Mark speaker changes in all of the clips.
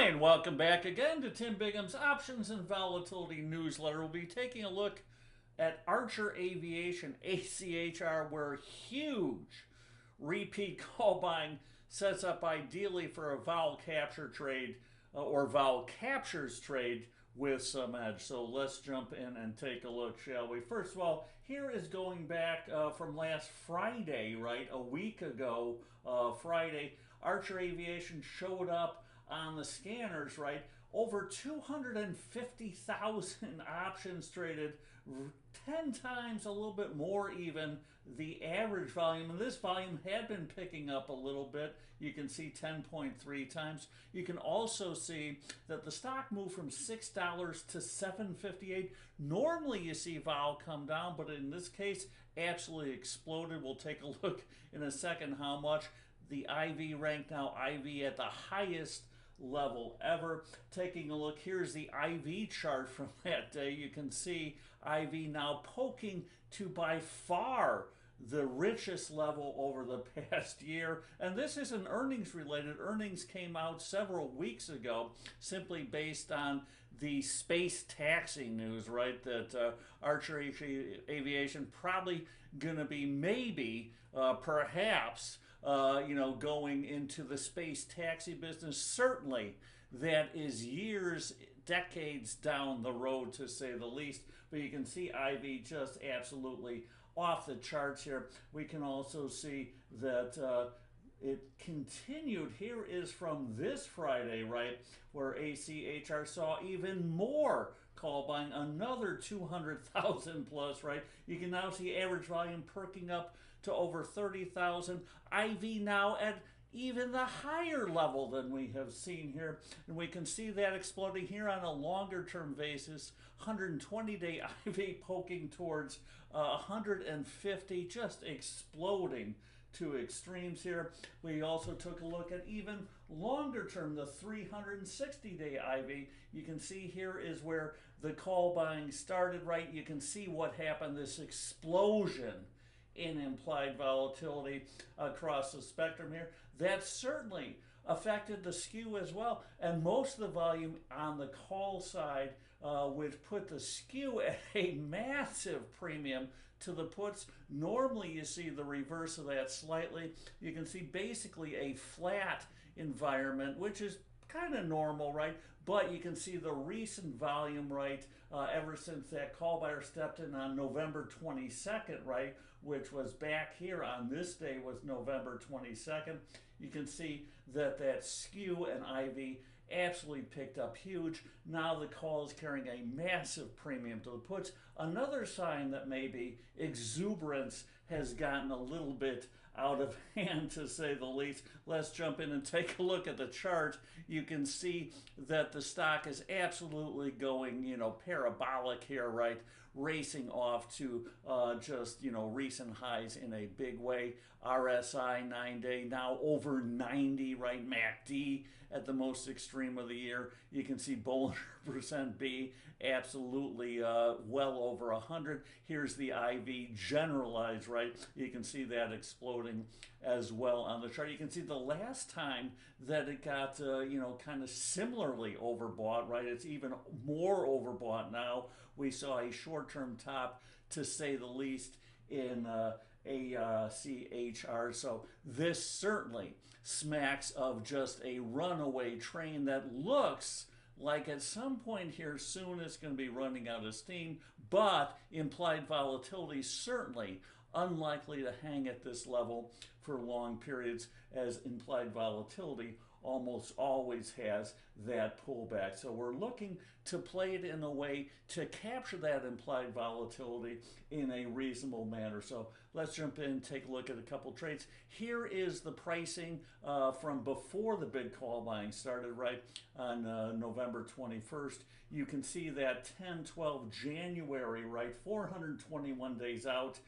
Speaker 1: Hi, and welcome back again to Tim Bingham's Options and Volatility Newsletter. We'll be taking a look at ACHR Aviation, ACHR, where huge repeat call buying sets up ideally for a vol capture trade or vol captures trade with some edge. So let's jump in and take a look, shall we? First of all, here is going back from last Friday, right? A week ago, Friday, ACHR Aviation showed up on the scanners, right? Over 250,000 options traded, 10 times, a little bit more even, the average volume. And this volume had been picking up a little bit. You can see 10.3 times. You can also see that the stock moved from $6 to $7.58. Normally you see vol come down, but in this case, absolutely exploded. We'll take a look in a second how much. The IV rank now, IV at the highest level ever. Taking a look, here's the IV chart from that day. You can see IV now poking to by far the richest level over the past year. And this isn't earnings related. Earnings came out several weeks ago simply based on the space taxing news, right? That ACHR Aviation probably going to be maybe, perhaps, going into the space taxi business. Certainly, that is years, decades down the road, to say the least. But you can see IV just absolutely off the charts here. We can also see that it continued. Here is from this Friday, right, where ACHR saw even more call buying, another 200,000 plus, right? You can now see average volume perking up to over 30,000. IV now at even the higher level than we have seen here. And we can see that exploding here on a longer term basis. 120-day IV poking towards 150, just exploding to extremes here. We also took a look at even longer term, the 360-day IV. You can see here is where the call buying started, right? You can see what happened, this explosion in implied volatility across the spectrum here. That certainly affected the skew as well, and most of the volume on the call side, which put the skew at a massive premium to the puts. Normally you see the reverse of that slightly. You can see basically a flat environment, which is kind of normal, right? But you can see the recent volume, right, ever since that call buyer stepped in on November 22nd, right, which was back here on this day was November 22nd. You can see that that skew and IV absolutely picked up huge. Now the call is carrying a massive premium to the puts. Another sign that maybe exuberance has gotten a little bit out of hand, to say the least. Let's jump in and take a look at the chart. You can see that the stock is absolutely going, parabolic here, right? Racing off to just, recent highs in a big way. RSI 9-day now over 90, right? MACD at the most extreme of the year. You can see Bollinger percent B absolutely well over 100. Here's the IV generalized, right? You can see that exploding as well on the chart. You can see the last time that it got, kind of similarly overbought, right? It's even more overbought now. We saw a short-term top, to say the least, in ACHR. So this certainly smacks of just a runaway train that looks like at some point here soon it's going to be running out of steam, but implied volatility certainly unlikely to hang at this level for long periods, as implied volatility almost always has that pullback. So we're looking to play it in a way to capture that implied volatility in a reasonable manner. So let's jump in and take a look at a couple trades. Here is the pricing from before the big call buying started, right, on November 21st. You can see that 10-12 January, right, 421 days out.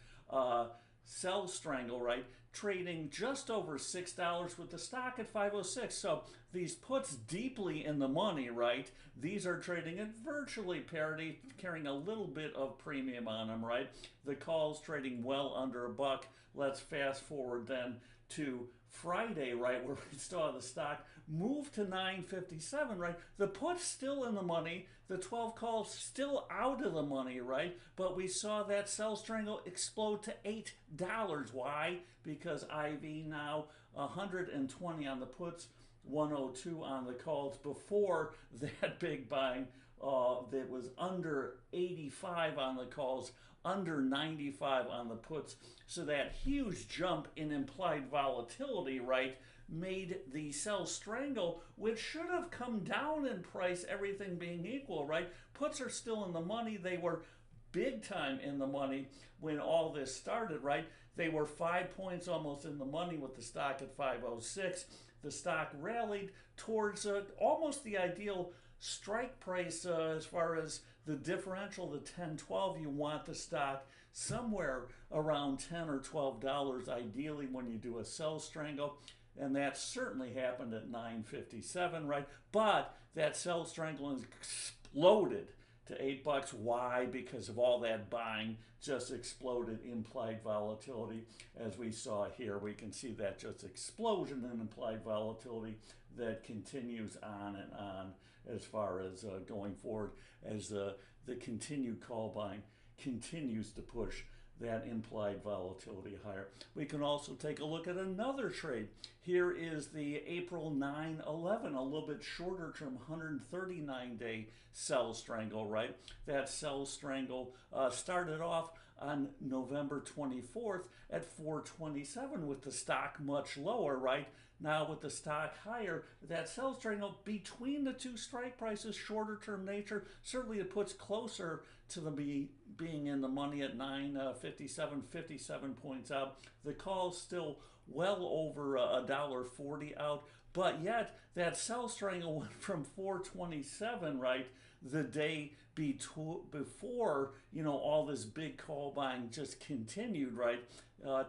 Speaker 1: Sell strangle, right, trading just over $6 with the stock at 506. So these puts deeply in the money, right? These are trading at virtually parity, carrying a little bit of premium on them, right? The calls trading well under $1. Let's fast forward then to Friday, right, where we saw the stock moved to 957, right? The put's still in the money, the 12 calls still out of the money, right? But we saw that sell strangle explode to $8. Why? Because IV now 120 on the puts, 102 on the calls. Before that big buying, that was under 85 on the calls, under 95 on the puts. So that huge jump in implied volatility, right, made the sell strangle, which should have come down in price, everything being equal, right? Puts are still in the money. They were big time in the money when all this started, right? They were 5 points almost in the money with the stock at 506. The stock rallied towards almost the ideal strike price as far as the differential, the 10-12. You want the stock somewhere around $10 or $12 ideally when you do a sell strangle. And that certainly happened at 957, right? But that sell strangle exploded to $8. Why? Because of all that buying, just exploded implied volatility. As we saw here, we can see that just explosion in implied volatility that continues on and on as far as going forward as the continued call buying continues to push that implied volatility higher. We can also take a look at another trade. Here is the April 9/11, a little bit shorter term, 139-day sell strangle, right? That sell strangle started off on November 24th at 427 with the stock much lower, right? Now with the stock higher, that sell strangle between the two strike prices, shorter term nature, certainly it puts closer to the being in the money at 957, 57 points out. The call's still well over $1.40 out, but yet that sell strangle went from 427, right, the day before, you know, all this big call buying just continued, right,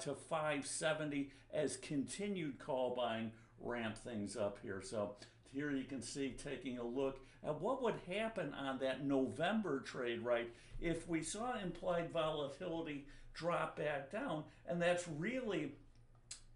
Speaker 1: to 570 as continued call buying ramped things up here. So here you can see, taking a look at what would happen on that November trade, right, if we saw implied volatility drop back down. And that's really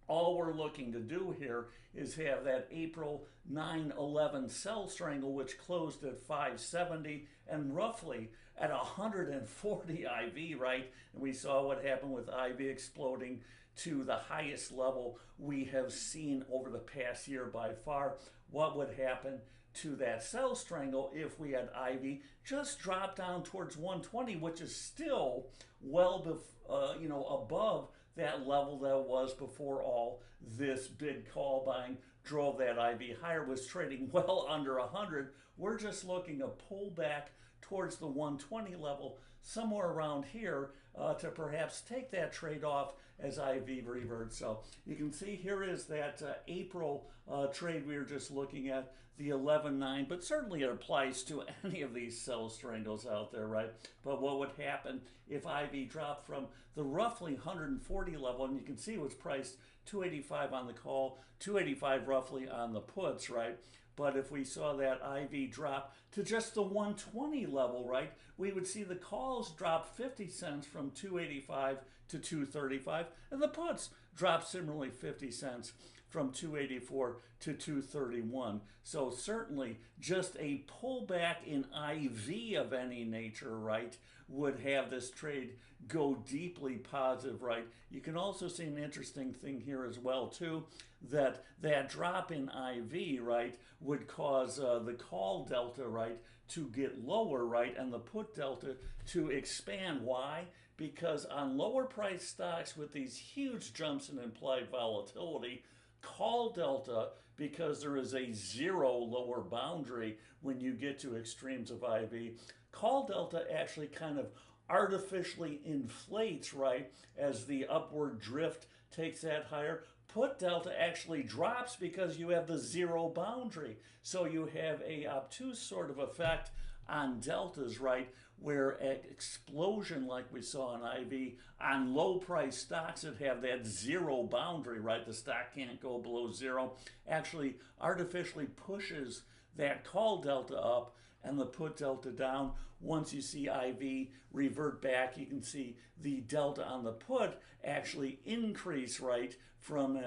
Speaker 1: all we're looking to do here, is have that April 9/11 sell strangle, which closed at 570 and roughly at 140 IV, right? And we saw what happened with IV exploding to the highest level we have seen over the past year by far. What would happen to that sell strangle if we had IV just drop down towards 120, which is still well above that level that was before all this big call buying drove that IV higher, was trading well under 100. We're just looking to pull back towards the 120 level, somewhere around here, to perhaps take that trade off as IV reverts. So you can see here is that April trade we were just looking at, the 11.9, but certainly it applies to any of these sell strangles out there, right? But what would happen if IV dropped from the roughly 140 level, and you can see it was priced 285 on the call, 285 roughly on the puts, right? But if we saw that IV drop to just the 120 level, right, we would see the calls drop 50 cents from 285 to 235, and the puts drop similarly 50 cents from 284 to 231. So certainly just a pullback in IV of any nature, right, would have this trade go deeply positive, right? You can also see an interesting thing here as well, too, that drop in IV, right, would cause the call delta, right, to get lower, right, and the put delta to expand. Why? Because on lower price stocks with these huge jumps in implied volatility, call delta, because there is a zero lower boundary when you get to extremes of IV, call delta actually kind of artificially inflates, right, as the upward drift takes that higher. Put delta actually drops because you have the zero boundary. So you have a obtuse sort of effect on deltas, right, where an explosion like we saw in IV on low price stocks that have that zero boundary, right, the stock can't go below zero, actually artificially pushes that call delta up and the put delta down. Once you see IV revert back, you can see the delta on the put actually increase, right, from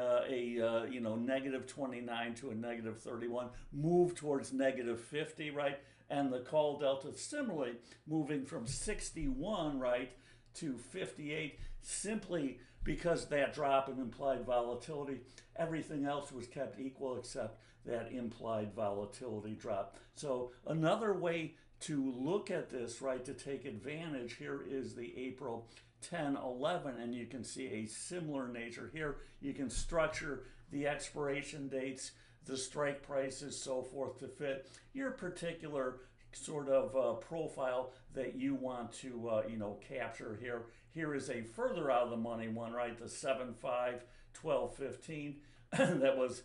Speaker 1: negative 29 to a negative 31, move towards negative 50, right, and the call delta similarly moving from 61, right, to 58, simply because that drop in implied volatility. Everything else was kept equal except that implied volatility drop. So another way to look at this, right, to take advantage, here is the April 10, 11, and you can see a similar nature here. You can structure the expiration dates, the strike prices, so forth, to fit your particular sort of profile that you want to capture here. Here is a further out of the money one, right? The 7.5, 12.15 that was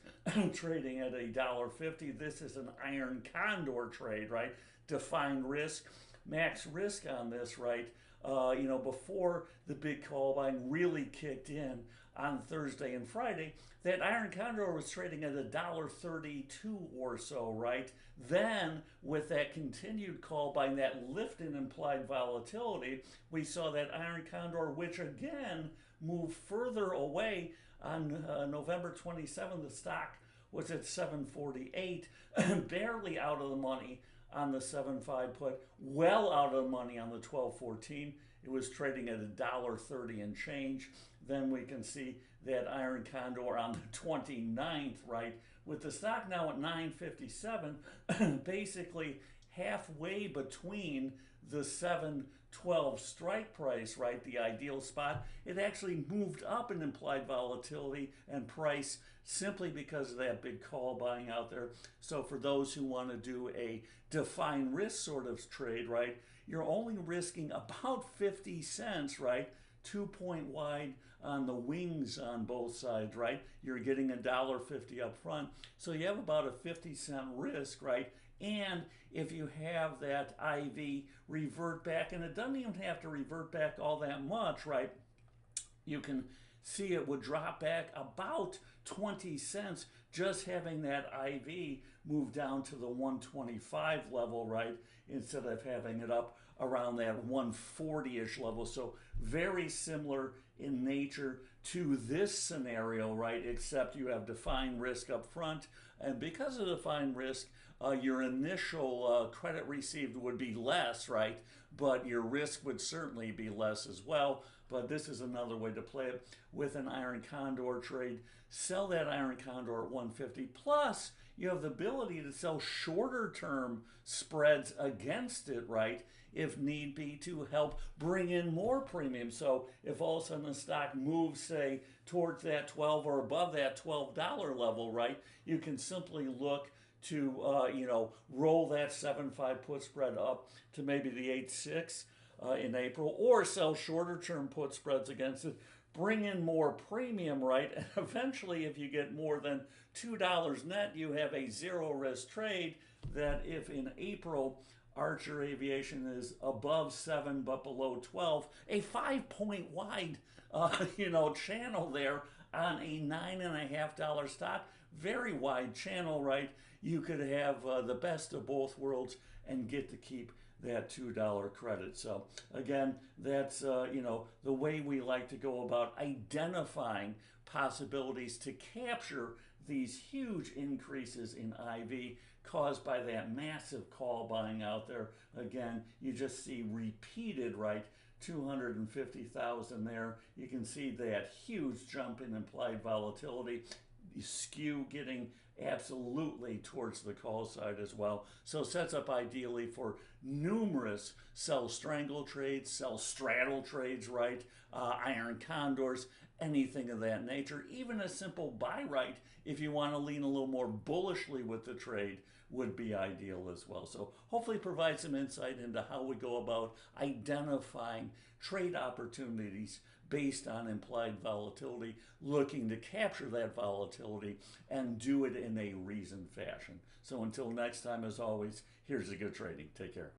Speaker 1: trading at $1.50. This is an iron condor trade, right? Defined risk, max risk on this, right? Before the big call buying really kicked in on Thursday and Friday, that iron condor was trading at $1.32 or so, right? Then, with that continued call buying, that lift in implied volatility, we saw that iron condor, which again moved further away on November 27th. The stock was at 748, barely out of the money on the 7.5 put, well out of the money on the 12.14. It was trading at $1.30 and change. Then we can see that iron condor on the 29th, right, with the stock now at 957, basically halfway between the 7.12 strike price, right, the ideal spot. It actually moved up in implied volatility and price simply because of that big call buying out there. So for those who want to do a defined risk sort of trade, right, you're only risking about 50 cents, right, 2-point wide on the wings on both sides, right? You're getting $1.50 up front. So you have about a 50-cent risk, right? And if you have that IV revert back, and it doesn't even have to revert back all that much, right? You can see it would drop back about 20 cents just having that IV move down to the 125 level, right? Instead of having it up around that 140-ish level. So very similar in nature to this scenario, right? Except you have defined risk up front. And because of defined risk, your initial credit received would be less, right? But your risk would certainly be less as well. But this is another way to play it with an iron condor trade. Sell that iron condor at 150. Plus, you have the ability to sell shorter term spreads against it, right? If need be, to help bring in more premium. So if all of a sudden the stock moves, say, towards that 12 or above that $12 level, right, you can simply look to, roll that 7.5 put spread up to maybe the 8.6 in April, or sell shorter term put spreads against it, bring in more premium, right? And eventually, if you get more than $2 net, you have a zero risk trade that if in April ACHR Aviation is above 7 but below 12, a 5-point wide, channel there on a $9.50 stock, very wide channel, right? You could have the best of both worlds and get to keep that $2 credit. So again, that's the way we like to go about identifying possibilities to capture these huge increases in IV caused by that massive call buying out there. Again, you just see repeated, right, 250,000 there. You can see that huge jump in implied volatility, the skew getting absolutely towards the call side as well. So sets up ideally for numerous sell strangle trades, sell straddle trades, right? Iron condors, anything of that nature. Even a simple buy right, if you want to lean a little more bullishly with the trade, would be ideal as well. So hopefully provide some insight into how we go about identifying trade opportunities based on implied volatility, looking to capture that volatility and do it in a reasoned fashion. So until next time, as always, here's a good trading. Take care.